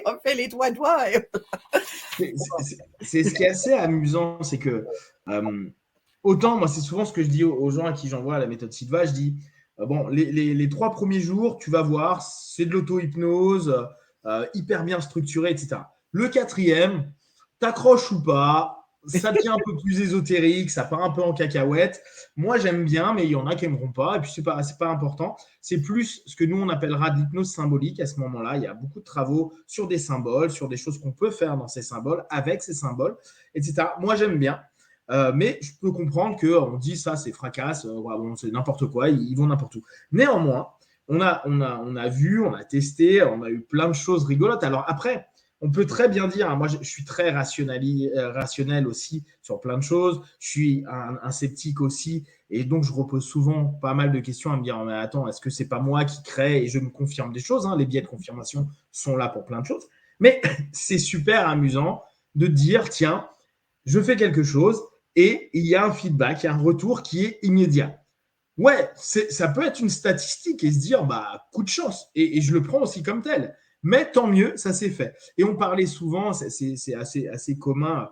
on fait les doigts. C'est ce qui est assez amusant, c'est que autant, moi, c'est souvent ce que je dis aux gens à qui j'envoie la méthode Silva, je dis, bon, les 3 premiers jours, tu vas voir, c'est de l'auto-hypnose, hyper bien structuré, etc. Le 4e, t'accroches ou pas, ça devient un peu plus ésotérique, ça part un peu en cacahuète. Moi, j'aime bien, mais il y en a qui n'aimeront pas, et puis c'est pas important. C'est plus ce que nous, on appellera de l'hypnose symbolique à ce moment-là. Il y a beaucoup de travaux sur des symboles, sur des choses qu'on peut faire dans ces symboles, avec ces symboles, etc. Moi, j'aime bien. Mais je peux comprendre qu'on dit ça, c'est fracasse, bon, c'est n'importe quoi, ils vont n'importe où. Néanmoins, on a vu, on a testé, on a eu plein de choses rigolotes. Alors après, on peut très bien dire, moi je suis très rationnel aussi sur plein de choses, je suis un sceptique aussi, et donc je repose souvent pas mal de questions à me dire, mais attends, est-ce que c'est pas moi qui crée et je me confirme des choses, hein, les biais de confirmation sont là pour plein de choses, mais c'est super amusant de dire, tiens, je fais quelque chose, et il y a un feedback, il y a un retour qui est immédiat. Ouais, ça peut être une statistique et se dire, bah, coup de chance. Et je le prends aussi comme tel. Mais tant mieux, ça s'est fait. Et on parlait souvent, c'est assez commun,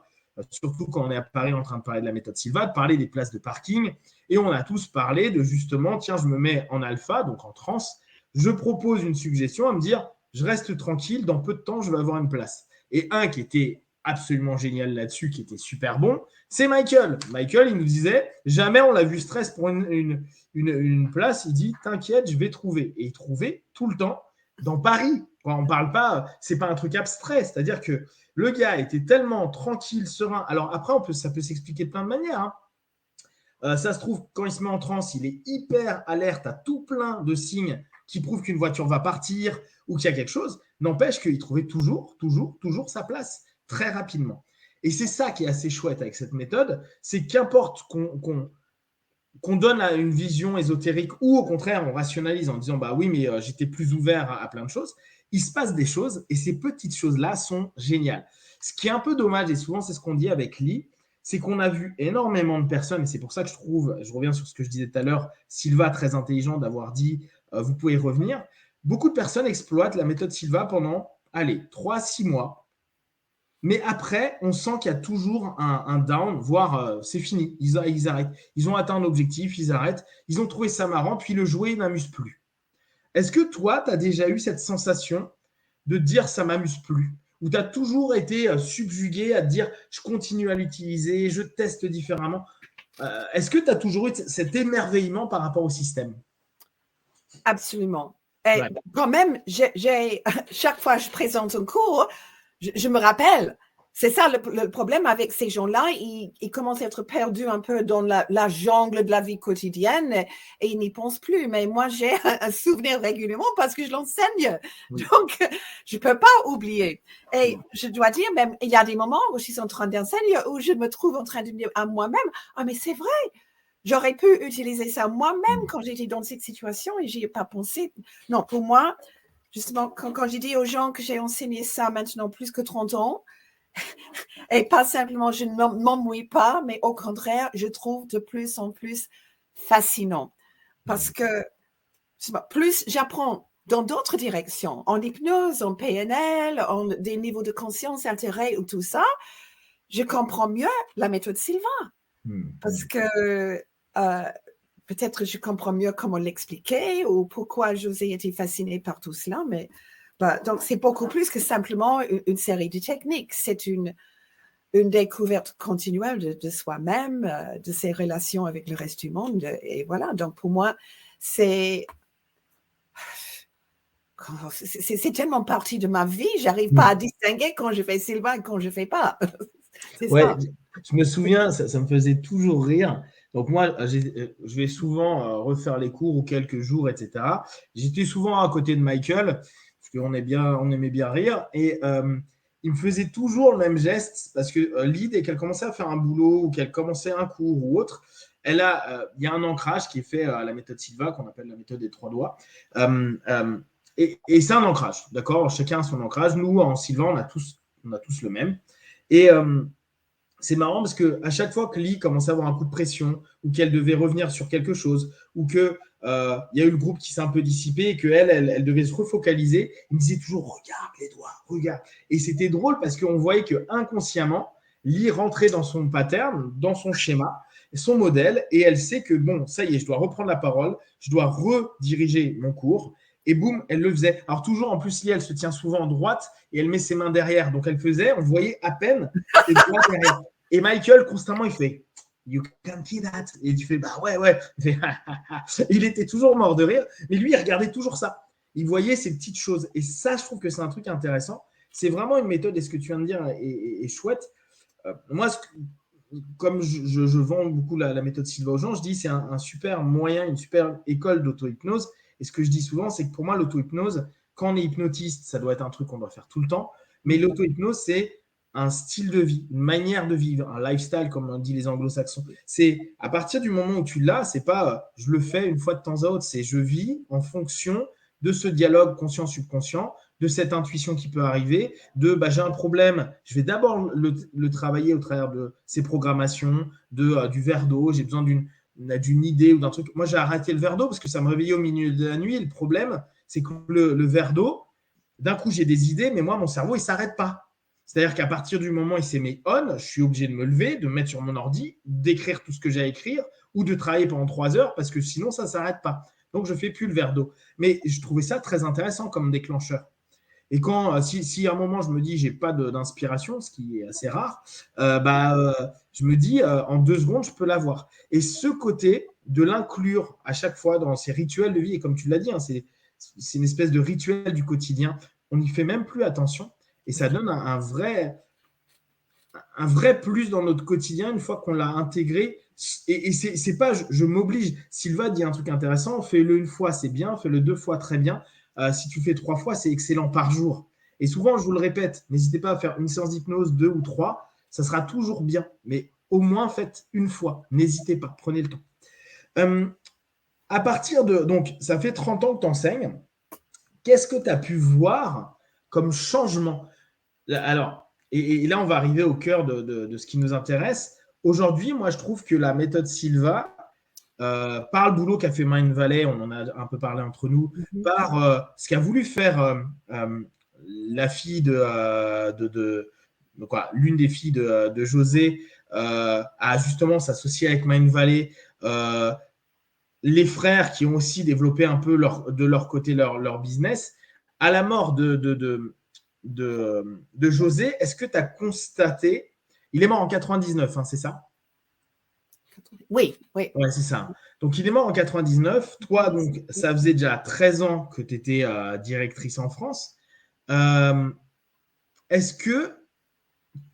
surtout quand on est à Paris en train de parler de la méthode Silva, de parler des places de parking. Et on a tous parlé de justement, tiens, je me mets en alpha, donc en transe, je propose une suggestion à me dire, je reste tranquille, dans peu de temps, je vais avoir une place. Et un qui était absolument génial là-dessus, qui était super bon, c'est Michael. Michael, il nous disait, jamais on l'a vu stress pour une place, il dit t'inquiète, je vais trouver. Et il trouvait tout le temps dans Paris. On ne parle pas, c'est pas un truc abstrait, c'est-à-dire que le gars était tellement tranquille, serein. Alors après, ça peut s'expliquer de plein de manières. Hein. Ça se trouve, quand il se met en transe, il est hyper alerte à tout plein de signes qui prouvent qu'une voiture va partir ou qu'il y a quelque chose. N'empêche qu'il trouvait toujours sa place très rapidement. Et c'est ça qui est assez chouette avec cette méthode, c'est qu'importe qu'on donne une vision ésotérique ou au contraire on rationalise en disant bah oui mais j'étais plus ouvert à plein de choses, il se passe des choses et ces petites choses-là sont géniales. Ce qui est un peu dommage et souvent c'est ce qu'on dit avec Lee, c'est qu'on a vu énormément de personnes et c'est pour ça que je reviens sur ce que je disais tout à l'heure, Silva très intelligent d'avoir dit vous pouvez revenir, beaucoup de personnes exploitent la méthode Silva pendant, allez, 3-6 mois. Mais après, on sent qu'il y a toujours un down, voire c'est fini, ils arrêtent. Ils ont atteint un objectif, ils arrêtent. Ils ont trouvé ça marrant, puis le jouet n'amuse plus. Est-ce que toi, tu as déjà eu cette sensation de dire ça m'amuse plus? Ou tu as toujours été subjugué à te dire je continue à l'utiliser, je teste différemment? Est-ce que tu as toujours eu cet émerveillement par rapport au système? Absolument. Et Ouais. quand même, chaque fois que je présente un cours, je me rappelle. C'est ça le problème avec ces gens-là, ils commencent à être perdus un peu dans la jungle de la vie quotidienne et ils n'y pensent plus. Mais moi, j'ai un souvenir régulièrement parce que je l'enseigne. Oui. Donc, je ne peux pas oublier. Et je dois dire, même, il y a des moments où je suis en train d'enseigner, où je me trouve en train de dire à moi-même, ah, mais c'est vrai, j'aurais pu utiliser ça moi-même quand j'étais dans cette situation et j'y ai pas pensé. Non, pour moi, justement, quand j'ai dit aux gens que j'ai enseigné ça maintenant plus que 30 ans, et pas simplement je ne m'ennuie pas, mais au contraire, je trouve de plus en plus fascinant. Parce que plus j'apprends dans d'autres directions, en hypnose, en PNL, en des niveaux de conscience altérés ou tout ça, je comprends mieux la méthode Silva. Parce que peut-être je comprends mieux comment l'expliquer ou pourquoi j'ai été fascinée par tout cela, mais donc c'est beaucoup plus que simplement une série de techniques. C'est une découverte continuelle de soi-même, de ses relations avec le reste du monde. Et voilà, donc pour moi, c'est tellement partie de ma vie, j'arrive pas à distinguer quand je fais Silva et quand je fais pas. C'est Ouais, ça. je me souviens, ça me faisait toujours rire. Donc moi, je vais souvent refaire les cours ou quelques jours, etc. J'étais souvent à côté de Michael, parce qu'on on aimait bien rire. Et il me faisait toujours le même geste, parce que Lyd, dès qu'elle commençait à faire un boulot ou qu'elle commençait un cours ou autre, il y a un ancrage qui est fait à la méthode Silva, qu'on appelle la méthode des 3 doigts. Et c'est un ancrage, d'accord? Chacun a son ancrage. Nous, en Silva, on a tous le même. Et c'est marrant parce que à chaque fois que Lee commençait à avoir un coup de pression ou qu'elle devait revenir sur quelque chose ou que il y a eu le groupe qui s'est un peu dissipé et qu'elle devait se refocaliser. Il me disait toujours, regarde les doigts, regarde. Et c'était drôle parce qu'on voyait qu'inconsciemment, Lee rentrait dans son pattern, dans son schéma, son modèle, et elle sait que, bon, ça y est, je dois reprendre la parole, je dois rediriger mon cours. Et boum, elle le faisait. Alors toujours, en plus, Lee, elle se tient souvent en droite et elle met ses mains derrière. Donc elle faisait, on voyait à peine ses doigts derrière. Et Michael, constamment, il fait You can see that. Et tu fais, bah ouais. Il était toujours mort de rire, mais lui, il regardait toujours ça. Il voyait ces petites choses. Et ça, je trouve que c'est un truc intéressant. C'est vraiment une méthode, et ce que tu viens de dire est chouette. Moi, comme je vends beaucoup la méthode Silva aux gens, je dis c'est un super moyen, une super école d'auto-hypnose. Et ce que je dis souvent, c'est que pour moi, l'auto-hypnose, quand on est hypnotiste, ça doit être un truc qu'on doit faire tout le temps. Mais l'auto-hypnose, c'est un style de vie, une manière de vivre, un lifestyle, comme on dit les anglo-saxons. C'est à partir du moment où tu l'as, c'est pas je le fais une fois de temps à autre, c'est je vis en fonction de ce dialogue conscient-subconscient, de cette intuition qui peut arriver, j'ai un problème, je vais d'abord le travailler au travers de ces programmations, du verre d'eau, j'ai besoin d'une idée ou d'un truc. Moi, j'ai arrêté le verre d'eau parce que ça me réveillait au milieu de la nuit. Et le problème, c'est que le verre d'eau, d'un coup, j'ai des idées, mais moi, mon cerveau, il ne s'arrête pas. C'est-à-dire qu'à partir du moment où il s'est mis on, je suis obligé de me lever, de me mettre sur mon ordi, d'écrire tout ce que j'ai à écrire ou de travailler pendant 3 heures parce que sinon, ça ne s'arrête pas. Donc, je ne fais plus le verre d'eau. Mais je trouvais ça très intéressant comme déclencheur. Et quand, si à un moment, je me dis, j'ai pas d'inspiration, ce qui est assez rare, je me dis, en 2 secondes, je peux l'avoir. Et ce côté de l'inclure à chaque fois dans ces rituels de vie, et comme tu l'as dit, hein, c'est une espèce de rituel du quotidien, on n'y fait même plus attention. Et ça donne un vrai plus dans notre quotidien une fois qu'on l'a intégré. Et c'est pas, je m'oblige. Sylva dit un truc intéressant, fais-le une fois, c'est bien, fais-le 2 fois, très bien. Si tu fais 3 fois, c'est excellent par jour. Et souvent, je vous le répète, n'hésitez pas à faire une séance d'hypnose, 2 ou 3, ça sera toujours bien. Mais au moins, faites une fois. N'hésitez pas, prenez le temps. À partir de… Donc, ça fait 30 ans que tu enseignes. Qu'est-ce que tu as pu voir comme changement? Alors, et là, on va arriver au cœur de ce qui nous intéresse. Aujourd'hui, moi, je trouve que la méthode Silva, par le boulot qu'a fait Mind Valley, on en a un peu parlé entre nous, par ce qu'a voulu faire la fille l'une des filles de José, à justement s'associer avec Mind Valley, les frères qui ont aussi développé un peu de leur côté leur business. À la mort de José, est-ce que tu as constaté, il est mort en 99, hein, c'est ça? Oui. Ouais, c'est ça. Donc, il est mort en 99. Toi, donc, ça faisait déjà 13 ans que tu étais directrice en France. Est-ce que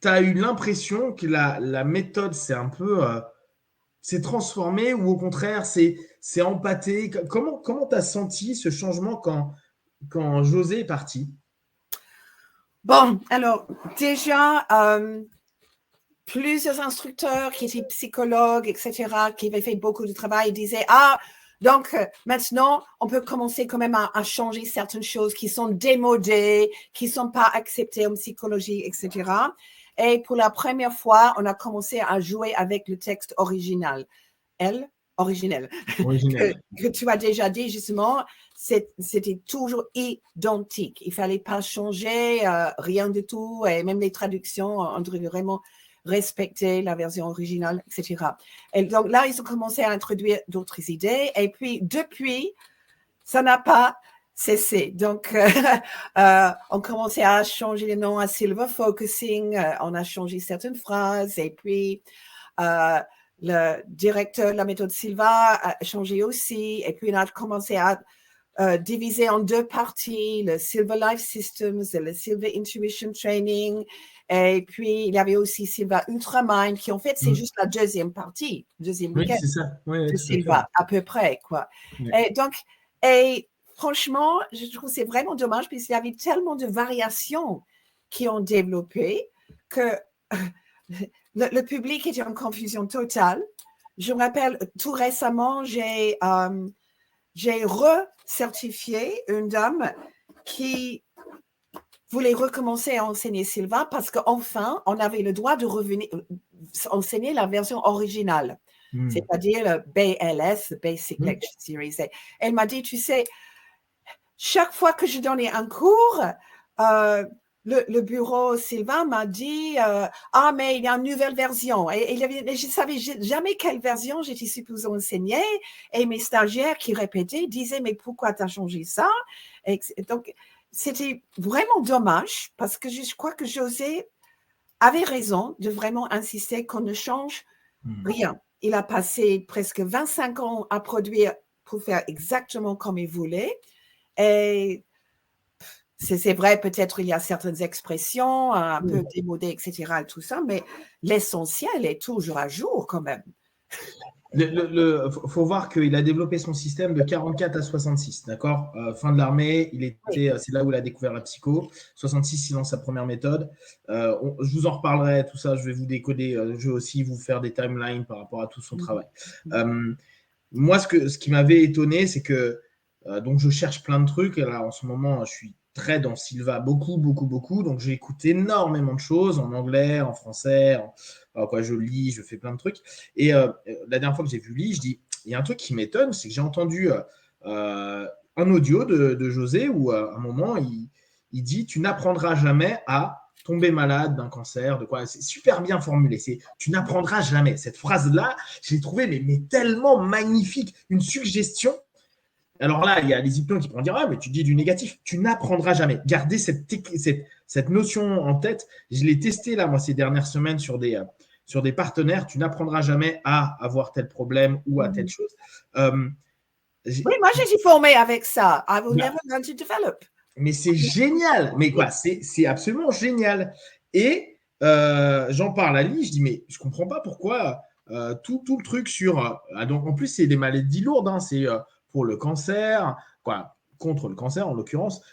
tu as eu l'impression que la méthode s'est transformée ou au contraire, c'est empâté? Comment tu as senti ce changement quand José est parti? Bon, alors, déjà, plusieurs instructeurs qui étaient psychologues, etc., qui avaient fait beaucoup de travail, disaient, donc maintenant, on peut commencer quand même à changer certaines choses qui sont démodées, qui ne sont pas acceptées en psychologie, etc. Et pour la première fois, on a commencé à jouer avec le texte original. Originel. Que tu as déjà dit, justement, c'était toujours identique. Il ne fallait pas changer rien du tout. Et même les traductions, on devrait vraiment respecter la version originale, etc. Et donc là, ils ont commencé à introduire d'autres idées. Et puis, depuis, ça n'a pas cessé. Donc, on commençait à changer le nom à Silva Focusing. On a changé certaines phrases. Et puis, le directeur de la méthode Silva a changé aussi. Et puis, on a commencé à diviser en 2 parties, le Silva Life Systems et le Silva Intuition Training. Et puis, il y avait aussi Silva Ultramind, qui en fait, c'est juste la deuxième partie, deuxième oui, c'est ça. Oui, de Silva, à peu près, quoi. Oui. Et franchement, je trouve que c'est vraiment dommage, puisqu'il y avait tellement de variations qui ont développé que le public était en confusion totale. Je me rappelle, tout récemment, j'ai recertifié une dame qui voulait recommencer à enseigner Silva parce qu'enfin, on avait le droit de revenir enseigner la version originale. c'est-à-dire le BLS, le Basic Lecture Series. Et elle m'a dit, tu sais, chaque fois que je donnais un cours, le bureau Sylvain m'a dit mais il y a une nouvelle version. Et je ne savais jamais quelle version j'étais supposée enseigner. Et mes stagiaires qui répétaient disaient mais pourquoi tu as changé ça? Et donc, c'était vraiment dommage parce que je crois que José avait raison de vraiment insister qu'on ne change rien. Il a passé presque 25 ans à produire pour faire exactement comme il voulait. Et c'est vrai, peut-être il y a certaines expressions un peu démodées, etc., et tout ça, mais l'essentiel est toujours à jour quand même. Il faut voir qu'il a développé son système de 44 à 66, d'accord. Fin de l'armée, c'est là où il a découvert la psycho. 66, il lance sa première méthode. Je vous en reparlerai, tout ça, je vais vous décoder. Je vais aussi vous faire des timelines par rapport à tout son travail. Moi, ce qui m'avait étonné, c'est que donc je cherche plein de trucs. Et là, en ce moment, je suis très dans Silva, beaucoup. Donc, j'écoute énormément de choses en anglais, en français. Je lis, je fais plein de trucs. Et la dernière fois que j'ai vu Lee, je dis, il y a un truc qui m'étonne, c'est que j'ai entendu un audio de José où à un moment, il dit, tu n'apprendras jamais à tomber malade d'un cancer, de quoi. C'est super bien formulé. C'est tu n'apprendras jamais. Cette phrase-là, je l'ai trouvée mais tellement magnifique. Une suggestion. Alors là, il y a les hypnos qui pourront dire mais tu dis du négatif. Tu n'apprendras jamais. Gardez cette notion en tête. Je l'ai testé là, moi, ces dernières semaines sur des partenaires. Tu n'apprendras jamais à avoir tel problème ou à telle chose. Oui, moi, j'ai été formée avec ça. I will never learn to develop. Mais c'est génial. Mais quoi, c'est absolument génial. Et j'en parle à Lee, je dis, mais je ne comprends pas pourquoi tout le truc sur. Donc, en plus, c'est des maladies lourdes. Hein, c'est pour le cancer, contre le cancer en l'occurrence,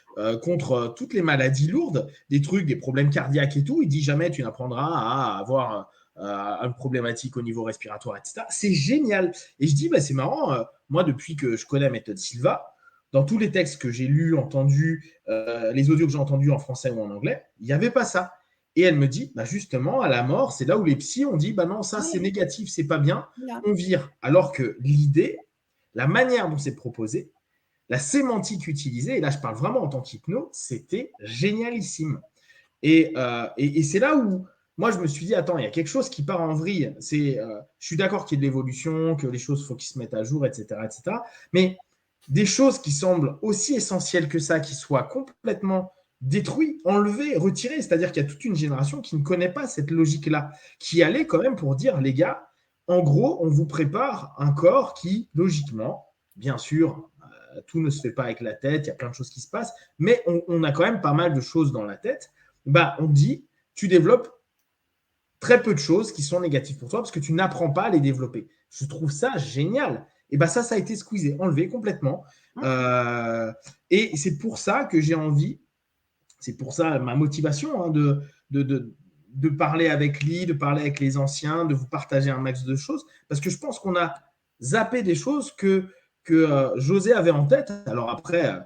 contre toutes les maladies lourdes, des trucs, des problèmes cardiaques et tout. Il dit jamais tu n'apprendras à avoir une problématique au niveau respiratoire, etc. C'est génial. Et je dis, c'est marrant. Moi, depuis que je connais la méthode Silva, dans tous les textes que j'ai lus, entendus, les audios que j'ai entendus en français ou en anglais, il n'y avait pas ça. Et elle me dit, justement, à la mort, c'est là où les psys ont dit, non, ça c'est négatif, c'est pas bien, on vire. Alors que l'idée, la manière dont c'est proposé, la sémantique utilisée, et là je parle vraiment en tant qu'hypno, c'était génialissime. Et c'est là où moi je me suis dit, attends, il y a quelque chose qui part en vrille. Je suis d'accord qu'il y ait de l'évolution, que les choses, il faut qu'ils se mettent à jour, etc. Mais des choses qui semblent aussi essentielles que ça, qui soient complètement détruites, enlevées, retirées. C'est-à-dire qu'il y a toute une génération qui ne connaît pas cette logique-là, qui allait quand même pour dire, les gars, en gros, on vous prépare un corps qui, logiquement, bien sûr, tout ne se fait pas avec la tête, il y a plein de choses qui se passent, mais on a quand même pas mal de choses dans la tête. On dit, tu développes très peu de choses qui sont négatives pour toi parce que tu n'apprends pas à les développer. Je trouve ça génial. Et ça a été squeezé, enlevé complètement. Et c'est pour ça que j'ai envie, c'est pour ça ma motivation de parler avec Lee, de parler avec les anciens, de vous partager un max de choses, parce que je pense qu'on a zappé des choses que José avait en tête. Alors après,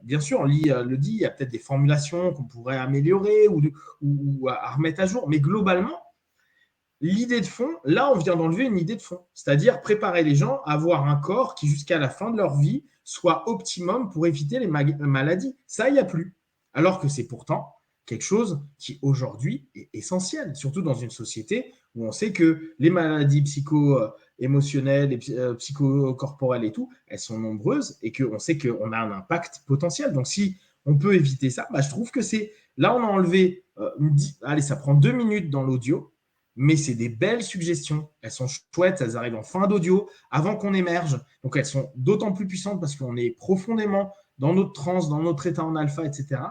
bien sûr, Lee le dit, il y a peut-être des formulations qu'on pourrait améliorer ou à remettre à jour, mais globalement, l'idée de fond, là, on vient d'enlever une idée de fond, c'est-à-dire préparer les gens à avoir un corps qui, jusqu'à la fin de leur vie, soit optimum pour éviter les maladies. Ça, il n'y a plus. Alors que c'est pourtant quelque chose qui, aujourd'hui, est essentiel, surtout dans une société où on sait que les maladies psycho-émotionnelles, psychocorporelles et tout, elles sont nombreuses et qu'on sait qu'on a un impact potentiel. Donc, si on peut éviter ça, je trouve que c'est… Là, on a enlevé… allez, ça prend 2 minutes dans l'audio, mais c'est des belles suggestions. Elles sont chouettes, elles arrivent en fin d'audio, avant qu'on émerge. Donc, elles sont d'autant plus puissantes parce qu'on est profondément dans notre transe, dans notre état en alpha, etc.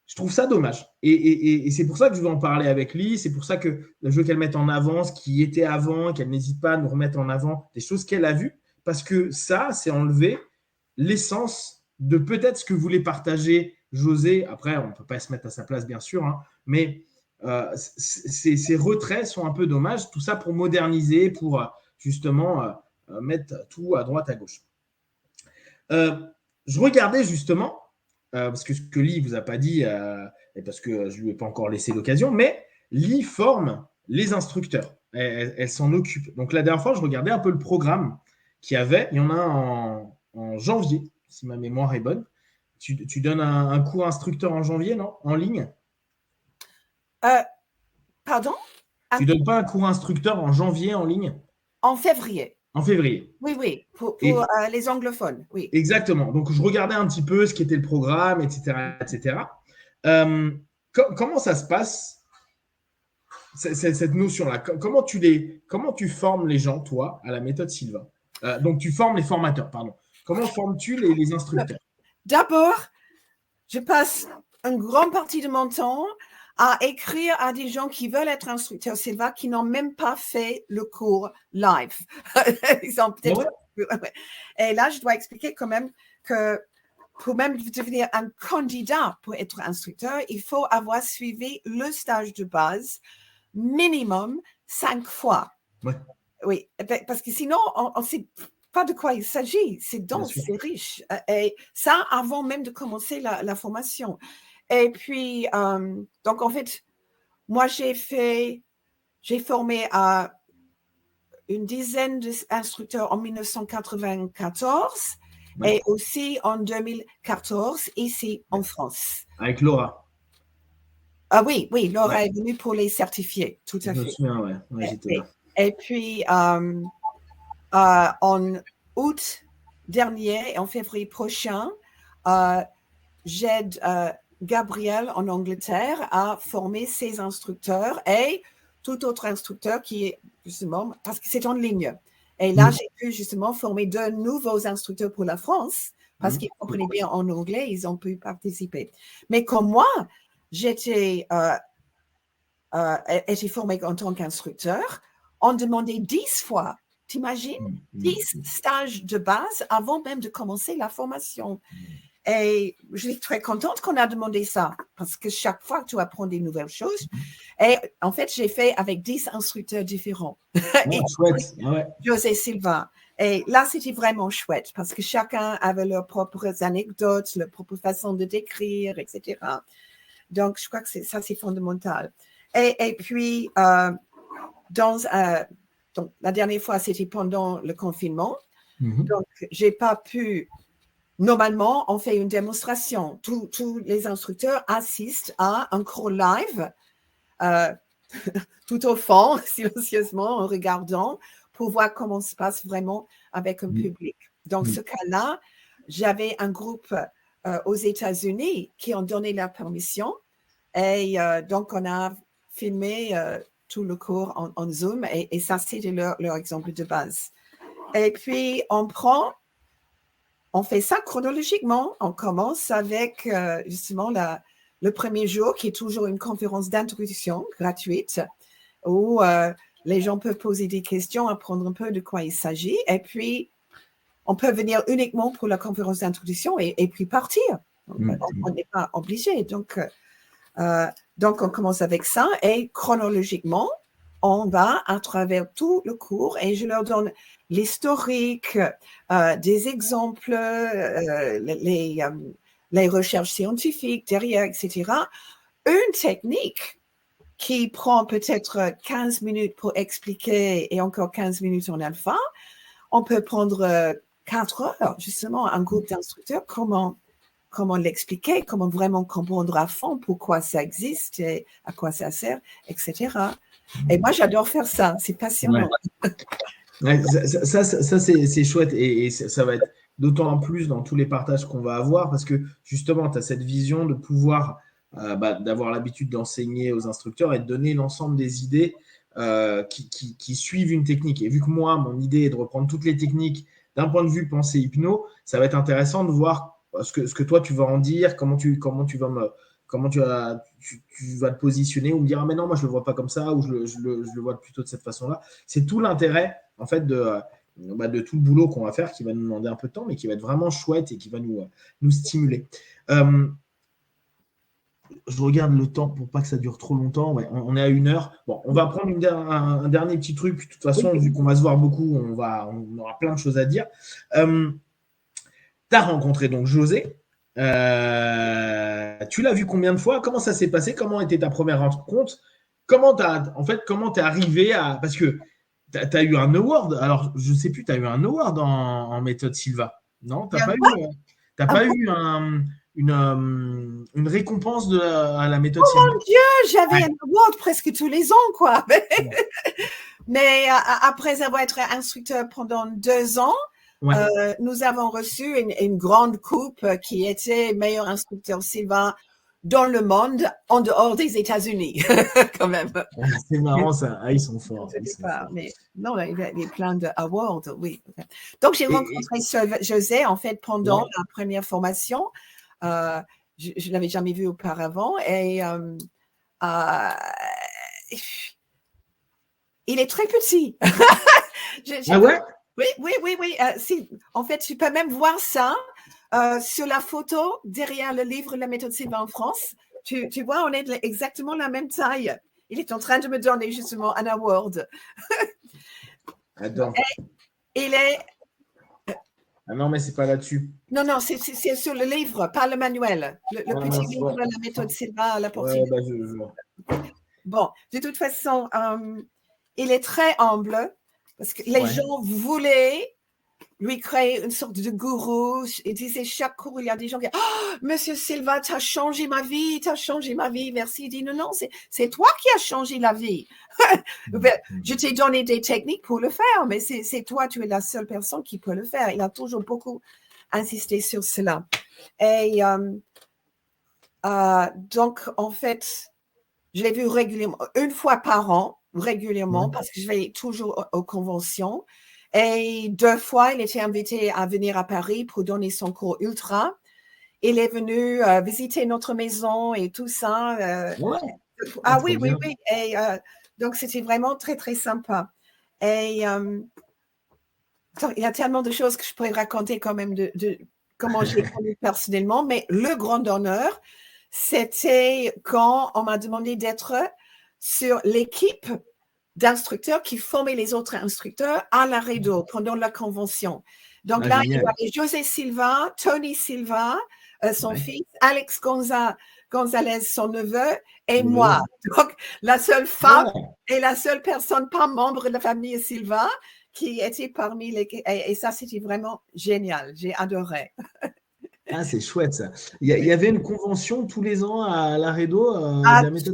Je trouve ça dommage. Et c'est pour ça que je veux en parler avec Lee. C'est pour ça que je veux qu'elle mette en avant ce qui était avant, qu'elle n'hésite pas à nous remettre en avant des choses qu'elle a vues. Parce que ça, c'est enlever l'essence de peut-être ce que voulait partager José. Après, on ne peut pas se mettre à sa place, bien sûr, hein, mais ces retraits sont un peu dommages. Tout ça pour moderniser, pour justement mettre tout à droite, à gauche. Je regardais justement, parce que ce que Lee ne vous a pas dit, et parce que je ne lui ai pas encore laissé l'occasion, mais Lee forme les instructeurs. elle s'en occupe. Donc, la dernière fois, je regardais un peu le programme qu'il y avait. Il y en a un en janvier, si ma mémoire est bonne. Tu donnes un cours instructeur en janvier, non? En ligne? Pardon? Tu donnes pas un cours instructeur en janvier en ligne? En février. En février. Oui, pour Et les anglophones, oui. exactement. Donc, je regardais un petit peu ce qu'était le programme, etc., etc. Comment ça se passe, cette notion-là? Comment tu formes les gens, toi, à la méthode Sylvain? Donc, tu formes les formateurs, pardon. Comment formes-tu les instructeurs? D'abord, je passe une grande partie de mon temps à écrire à des gens qui veulent être instructeurs Sylvain, qui n'ont même pas fait le cours live. Ils ont peut-être... Ouais. Et là, je dois expliquer quand même que pour même devenir un candidat pour être instructeur, il faut avoir suivi le stage de base minimum 5 fois. Ouais. Oui, parce que sinon, on ne sait pas de quoi il s'agit. C'est dense, c'est riche. Et ça, avant même de commencer la formation. Et puis, donc en fait, moi, j'ai formé à une dizaine d'instructeurs en 1994 et aussi en 2014 ici en France. Avec Laura. Ah oui, Laura est venue pour les certifier, tout à fait. Je me souviens, j'étais là. Et puis, en août dernier et en février prochain, j'aide Gabriel en Angleterre à former ses instructeurs et tout autre instructeur qui est justement, parce que c'est en ligne. Et là, j'ai pu justement former 2 nouveaux instructeurs pour la France parce qu'ils comprenaient bien en anglais, ils ont pu participer. Mais comme moi, j'étais formée en tant qu'instructeur, on demandait 10 fois. T'imagines? 10 stages de base avant même de commencer la formation. Et je suis très contente qu'on a demandé ça parce que chaque fois, tu apprends des nouvelles choses. Et en fait, j'ai fait avec 10 instructeurs différents. Et chouette. José Silva. Et là, c'était vraiment chouette parce que chacun avait leurs propres anecdotes, leur propre façon de décrire, etc. Donc, je crois que ça, c'est fondamental. Et puis, donc, la dernière fois, c'était pendant le confinement. Donc, je n'ai pas pu... Normalement, on fait une démonstration. Tous les instructeurs assistent à un cours live, tout au fond, silencieusement, en regardant, pour voir comment se passe vraiment avec un public. Dans ce cas-là, j'avais un groupe aux États-Unis qui ont donné la permission. Et donc, on a filmé tout le cours en Zoom. Et ça, c'était leur exemple de base. Et puis, on fait ça chronologiquement. On commence avec justement le premier jour qui est toujours une conférence d'introduction gratuite où les gens peuvent poser des questions, apprendre un peu de quoi il s'agit. Et puis, on peut venir uniquement pour la conférence d'introduction et puis partir. On n'est pas obligé. Donc, on commence avec ça et chronologiquement, on va à travers tout le cours et je leur donne l'historique, des exemples, les recherches scientifiques derrière, etc. Une technique qui prend peut-être 15 minutes pour expliquer et encore 15 minutes en alpha, on peut prendre 4 heures, justement, un groupe d'instructeurs, comment l'expliquer, comment vraiment comprendre à fond pourquoi ça existe et à quoi ça sert, etc. Et moi, j'adore faire ça. C'est passionnant. Ça c'est chouette et ça va être d'autant plus dans tous les partages qu'on va avoir parce que justement, tu as cette vision de pouvoir, d'avoir l'habitude d'enseigner aux instructeurs et de donner l'ensemble des idées qui suivent une technique. Et vu que moi, mon idée est de reprendre toutes les techniques d'un point de vue pensée hypno, ça va être intéressant de voir ce que toi, tu vas en dire, comment tu vas te positionner ou me dire, ah mais non, moi, je ne le vois pas comme ça ou je le vois plutôt de cette façon-là. C'est tout l'intérêt, en fait, de tout le boulot qu'on va faire qui va nous demander un peu de temps, mais qui va être vraiment chouette et qui va nous stimuler. Je regarde le temps pour pas que ça dure trop longtemps. Ouais, on est à 1 heure. Bon, on va prendre un dernier petit truc. Puis, de toute façon, vu qu'on va se voir beaucoup, on aura plein de choses à dire. Tu as rencontré donc José. Tu l'as vu combien de fois? Comment ça s'est passé? Comment était ta première rencontre? comment t'es arrivé à… Parce que tu as eu un award. Alors, je ne sais plus, tu as eu un award en méthode Silva. Non, tu n'as pas eu une récompense à la méthode Silva. Mon Dieu, j'avais un award presque tous les ans, quoi. Mais après avoir été instructeur pendant 2 ans, nous avons reçu une grande coupe qui était meilleur instructeur Silva dans le monde, en dehors des États-Unis, quand même. C'est marrant ça. Ils sont forts. Mais non, il y a plein d'awards, oui. Donc, j'ai rencontré José, en fait, pendant la première formation. Je ne l'avais jamais vu auparavant. Et il est très petit. Ah ouais? Oui. En fait, tu peux même voir ça sur la photo derrière le livre La méthode Silva en France. Tu vois, on est exactement la même taille. Il est en train de me donner justement un award. Attends. Il est… Ah non, mais c'est pas là-dessus. Non, c'est sur le livre, pas le manuel. Le petit livre La méthode Silva à la portugaise. Bon, de toute façon, il est très humble parce que les gens voulaient lui créer une sorte de gourou. Il disait chaque cours, il y a des gens qui disent « Oh, Monsieur Silva, tu as changé ma vie, merci. » Il dit « Non, c'est toi qui as changé la vie. Je t'ai donné des techniques pour le faire, mais c'est toi, tu es la seule personne qui peut le faire. » Il a toujours beaucoup insisté sur cela. Et donc, en fait, je l'ai vu régulièrement, une fois par an, parce que je vais toujours aux conventions. Et 2 fois, il était invité à venir à Paris pour donner son cours ultra. Il est venu visiter notre maison et tout ça. Oui. Et donc, c'était vraiment très, très sympa. Et il y a tellement de choses que je pourrais raconter quand même de comment je l'ai connu personnellement. Mais le grand honneur, c'était quand on m'a demandé d'être sur l'équipe d'instructeurs qui formaient les autres instructeurs à Laredo pendant la convention. Donc là, il y avait José Silva, Tony Silva, son fils, Alex Gonzalez, son neveu, et moi. Donc, la seule femme et la seule personne pas membre de la famille Silva qui était parmi les… Et ça, c'était vraiment génial. J'ai adoré. Ah, c'est chouette ça. Il y avait une convention tous les ans à Laredo.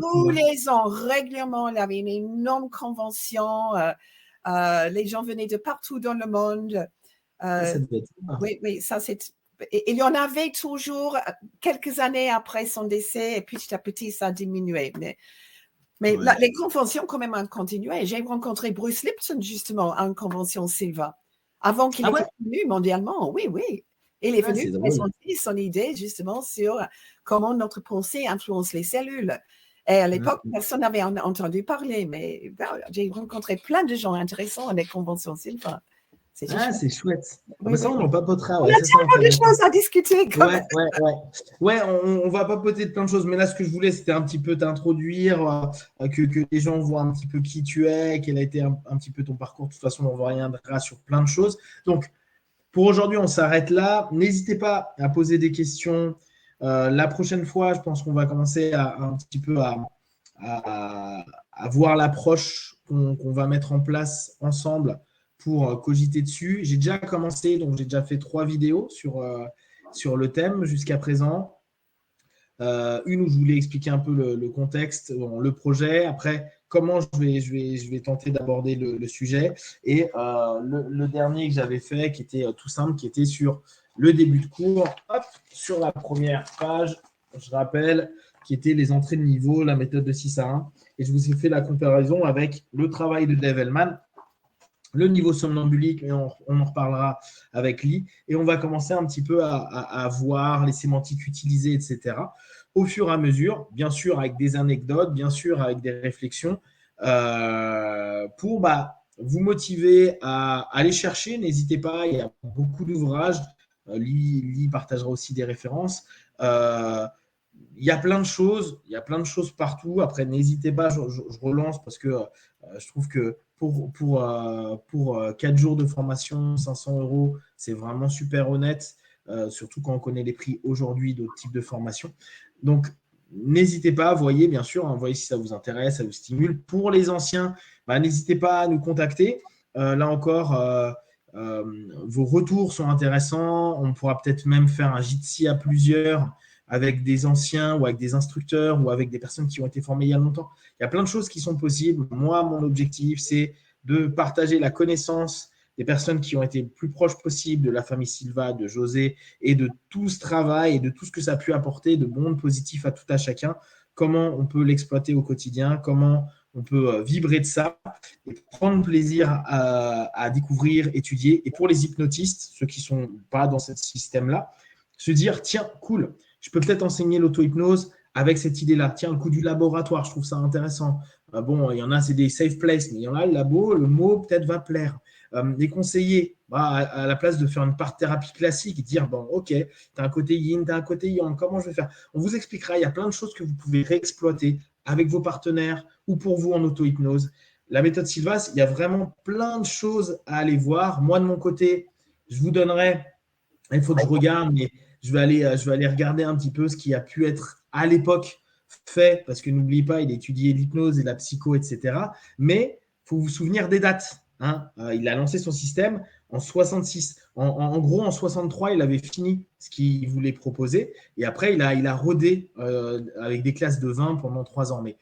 Tous les ans, régulièrement, il y avait une énorme convention. Les gens venaient de partout dans le monde. Ça devait être ça. Oui, ça c'est… Il y en avait toujours quelques années après son décès et petit à petit, ça a diminué. Mais les conventions, quand même, ont continué. J'ai rencontré Bruce Lipton, justement, à une convention Silva, avant qu'il était connu mondialement. Oui. Il est venu présenter son idée, justement, sur comment notre pensée influence les cellules. Et à l'époque, personne n'avait entendu parler, mais j'ai rencontré plein de gens intéressants à des conventions Silva. C'est chouette. Ça, on en papotera. On a tellement de choses à discuter. On va papoter de plein de choses. Mais là, ce que je voulais, c'était un petit peu t'introduire, que les gens voient un petit peu qui tu es, quel a été un petit peu ton parcours. De toute façon, on reviendra sur plein de choses. Donc, pour aujourd'hui, on s'arrête là. N'hésitez pas à poser des questions. La prochaine fois, je pense qu'on va commencer un petit peu à voir l'approche qu'on va mettre en place ensemble pour cogiter dessus. J'ai déjà commencé, donc j'ai déjà fait 3 vidéos sur le thème jusqu'à présent. Une où je voulais expliquer un peu le contexte, le projet. Après, comment je vais tenter d'aborder le sujet. Et le dernier que j'avais fait, qui était tout simple, qui était sur le début de cours. Hop, sur la première page, je rappelle, qui était les entrées de niveau, la méthode de 6 à 1. Et je vous ai fait la comparaison avec le travail de Dave Hellman, le niveau somnambulique, mais on en reparlera avec Lee. Et on va commencer un petit peu à voir les sémantiques utilisées, etc. Au fur et à mesure, bien sûr avec des anecdotes, bien sûr avec des réflexions, pour vous motiver à aller chercher. N'hésitez pas, il y a beaucoup d'ouvrages. Lee partagera aussi des références. Il y a plein de choses, partout. Après, n'hésitez pas, je relance parce que je trouve que pour 4 jours de formation, 500 €, c'est vraiment super honnête, surtout quand on connaît les prix aujourd'hui d'autres types de formations. Donc, n'hésitez pas, voyez bien sûr, voyez si ça vous intéresse, ça vous stimule. Pour les anciens, n'hésitez pas à nous contacter. Là encore, vos retours sont intéressants. On pourra peut-être même faire un Jitsi à plusieurs avec des anciens ou avec des instructeurs ou avec des personnes qui ont été formées il y a longtemps. Il y a plein de choses qui sont possibles. Moi, mon objectif, c'est de partager la connaissance des personnes qui ont été le plus proches possible de la famille Silva, de José et de tout ce travail et de tout ce que ça a pu apporter de bon, de positif à tout à chacun. Comment on peut l'exploiter au quotidien, comment on peut vibrer de ça et prendre plaisir à découvrir, étudier. Et pour les hypnotistes, ceux qui ne sont pas dans ce système-là, se dire, tiens, cool, je peux peut-être enseigner l'auto-hypnose avec cette idée-là. Tiens, le coup du laboratoire, je trouve ça intéressant. Bon, il y en a, c'est des safe places, mais il y en a, le labo, le mot peut-être va plaire. Les conseillers, à la place de faire une part-thérapie classique, dire, bon, ok, tu as un côté yin, tu as un côté yang, comment je vais faire? On vous expliquera, il y a plein de choses que vous pouvez réexploiter avec vos partenaires ou pour vous en auto-hypnose. La méthode Sylvas, il y a vraiment plein de choses à aller voir. Moi, de mon côté, je vous donnerai, il faut que je regarde, mais je vais aller regarder un petit peu ce qui a pu être à l'époque fait, parce que n'oubliez pas, il a étudié l'hypnose et la psycho, etc. Mais il faut vous souvenir des dates. Hein. Il a lancé son système en 66. En gros, en 63, il avait fini ce qu'il voulait proposer. Et après, il a rodé avec des classes de 20 pendant 3 ans. Mais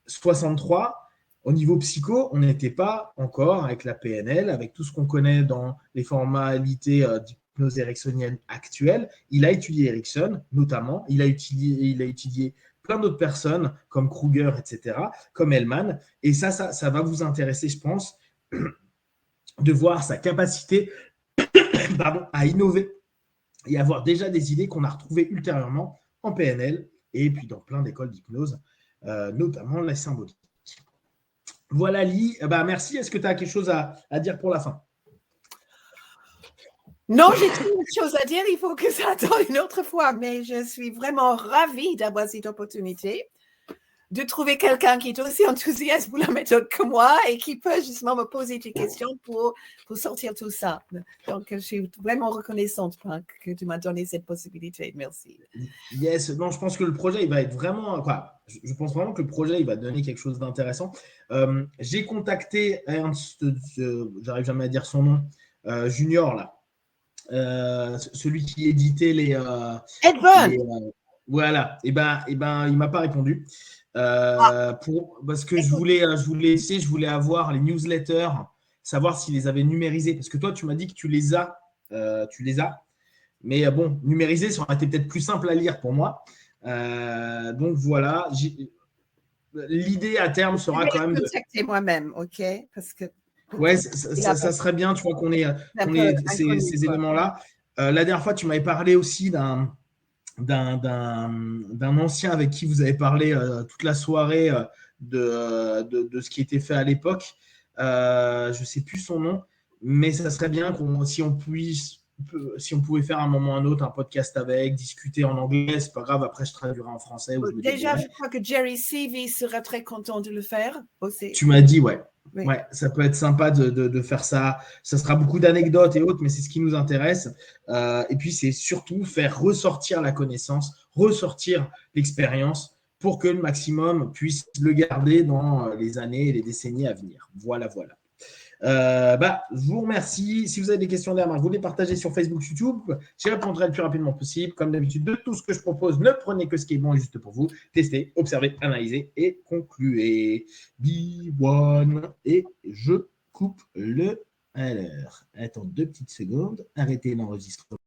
63, au niveau psycho, on n'était pas encore avec la PNL, avec tout ce qu'on connaît dans les formalités d'hypnose ericksonienne actuelle. Il a étudié Erickson, notamment. Il a étudié plein d'autres personnes, comme Kruger, etc., comme Hellman. Et ça va vous intéresser, je pense, de voir sa capacité à innover et avoir déjà des idées qu'on a retrouvées ultérieurement en PNL et puis dans plein d'écoles d'hypnose, notamment la symbolique. Voilà, Lee. Merci. Est-ce que tu as quelque chose à dire pour la fin? Non, j'ai trop de choses à dire. Il faut que ça attende une autre fois. Mais je suis vraiment ravie d'avoir cette opportunité de trouver quelqu'un qui est aussi enthousiaste pour la méthode que moi et qui peut justement me poser des questions pour sortir tout ça. Donc, je suis vraiment reconnaissante que tu m'as donné cette possibilité. Merci. Yes, non, je pense que le projet, il va être vraiment… je pense vraiment que le projet, il va donner quelque chose d'intéressant. J'ai contacté Ernst, j'arrive jamais à dire son nom, Junior, là. Celui qui éditait les… Ed Byrne. Voilà, et ben, il m'a pas répondu. Parce que je voulais avoir les newsletters, savoir s'il les avait numérisés. Parce que toi, tu m'as dit que tu les as. Mais bon, numérisés, ça aurait été peut-être plus simple à lire pour moi. Donc voilà. L'idée à terme sera quand même de contacter moi-même, ok? Parce que ouais, ça serait bien, tu vois, qu'on ait ces éléments-là. La dernière fois, tu m'avais parlé aussi d'un ancien avec qui vous avez parlé toute la soirée de ce qui était fait à l'époque. Je ne sais plus son nom, mais ça serait bien si on pouvait faire un moment ou un autre un podcast avec, discuter en anglais, c'est pas grave, après je traduirai en français. Déjà, je crois que Jerry Seavey serait très content de le faire aussi. Tu m'as dit, ouais. Oui. Ouais, ça peut être sympa de faire ça. Ça sera beaucoup d'anecdotes et autres, mais c'est ce qui nous intéresse. Et puis, c'est surtout faire ressortir la connaissance, ressortir l'expérience pour que le maximum puisse le garder dans les années et les décennies à venir. Voilà. Je vous remercie. Si vous avez des questions derrière, vous les partagez sur Facebook, YouTube. J'y répondrai le plus rapidement possible. Comme d'habitude, de tout ce que je propose, ne prenez que ce qui est bon et juste pour vous. Testez, observez, analysez et concluez. B1. Et je coupe le… Alors, attends 2 petites secondes. Arrêtez l'enregistrement.